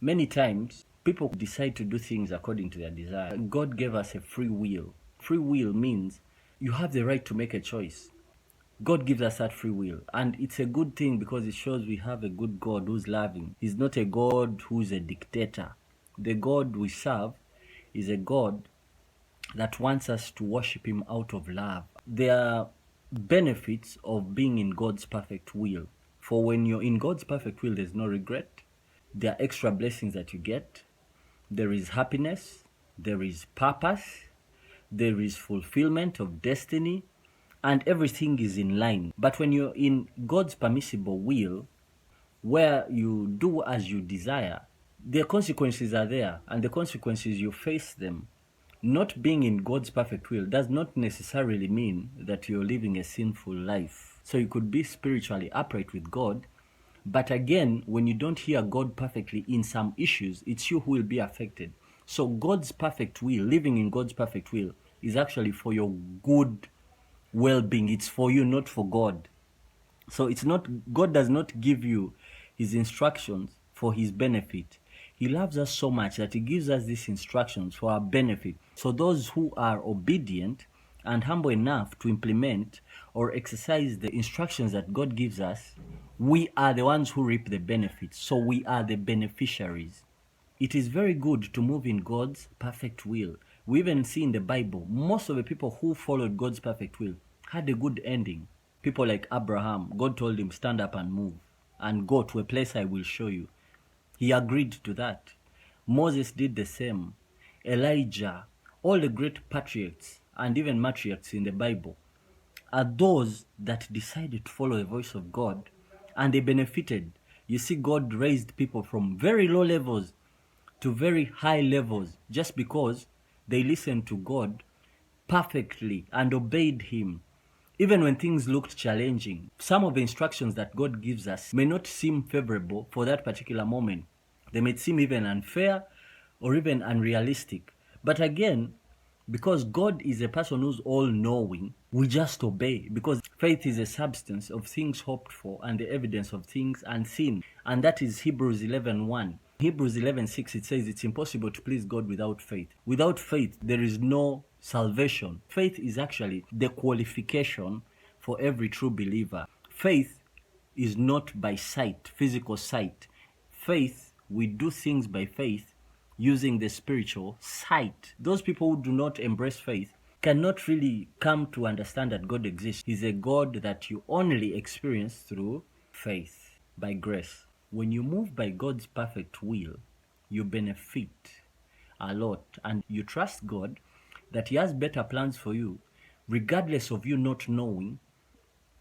Many times, people decide to do things according to their desire. God gave us a free will. Free will means you have the right to make a choice. God gives us that free will. And it's a good thing because it shows we have a good God who's loving. He's not a God who's a dictator. The God we serve is a God that wants us to worship him out of love. There are benefits of being in God's perfect will. For when you're in God's perfect will, there's no regret. There are extra blessings that you get. There is happiness. There is purpose. There is fulfillment of destiny. And everything is in line. But when you're in God's permissible will, where you do as you desire, the consequences are there. And the consequences, you face them. Not being in God's perfect will does not necessarily mean that you're living a sinful life. So you could be spiritually upright with God, but again, when you don't hear God perfectly in some issues, it's you who will be affected. So God's perfect will, living in God's perfect will, is actually for your good well-being. It's for you, not for God. So it's not, God does not give you his instructions for his benefit. He loves us so much that he gives us these instructions for our benefit. So those who are obedient and humble enough to implement or exercise the instructions that God gives us, we are the ones who reap the benefits. So we are the beneficiaries. It is very good to move in God's perfect will. We even see in the Bible, most of the people who followed God's perfect will had a good ending. People like Abraham, God told him, stand up and move and go to a place I will show you. He agreed to that. Moses did the same. Elijah, all the great patriarchs and even matriarchs in the Bible are those that decided to follow the voice of God, and they benefited. You see, God raised people from very low levels to very high levels just because they listened to God perfectly and obeyed him. Even when things looked challenging, some of the instructions that God gives us may not seem favorable for that particular moment. They may seem even unfair or even unrealistic. But again, because God is a person who's all-knowing, we just obey. Because faith is a substance of things hoped for and the evidence of things unseen. And that is Hebrews 11:1. Hebrews 11:6, it says it's impossible to please God without faith. Without faith, there is no salvation. Faith is actually the qualification for every true believer. Faith is not by sight, physical sight. Faith, we do things by faith using the spiritual sight. Those people who do not embrace faith cannot really come to understand that God exists. He's a God that you only experience through faith, by grace. When you move by God's perfect will, you benefit a lot, and you trust God that he has better plans for you, regardless of you not knowing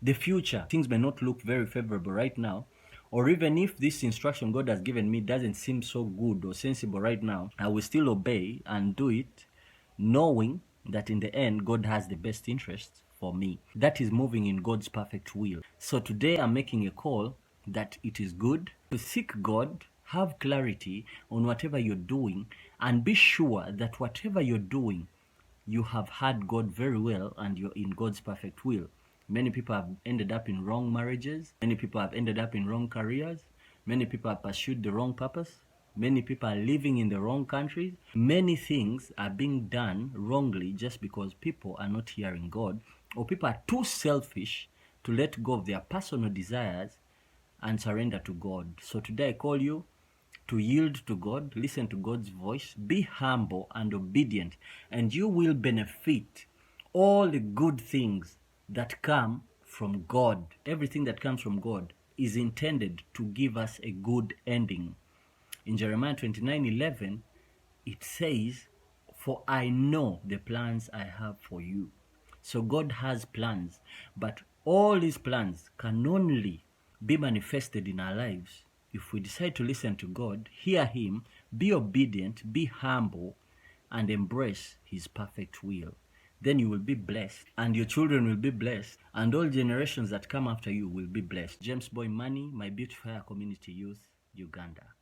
the future. Things may not look very favorable right now, or even if this instruction God has given me doesn't seem so good or sensible right now, I will still obey and do it, knowing that in the end, God has the best interests for me. That is moving in God's perfect will. So today I'm making a call that it is good to seek God, have clarity on whatever you're doing, and be sure that whatever you're doing, you have heard God very well and you're in God's perfect will. Many people have ended up in wrong marriages. Many people have ended up in wrong careers. Many people have pursued the wrong purpose. Many people are living in the wrong countries. Many things are being done wrongly just because people are not hearing God, or people are too selfish to let go of their personal desires and surrender to God. So today I call you to yield to God, listen to God's voice, be humble and obedient, and you will benefit all the good things that come from God. Everything that comes from God is intended to give us a good ending. In Jeremiah 29:11, it says, "For I know the plans I have for you." So God has plans, but all these plans can only be manifested in our lives if we decide to listen to God, hear him, be obedient, be humble, and embrace his perfect will. Then you will be blessed, and your children will be blessed, and all generations that come after you will be blessed. Jamesboy Imani, my Beautifier Community Youth, Uganda.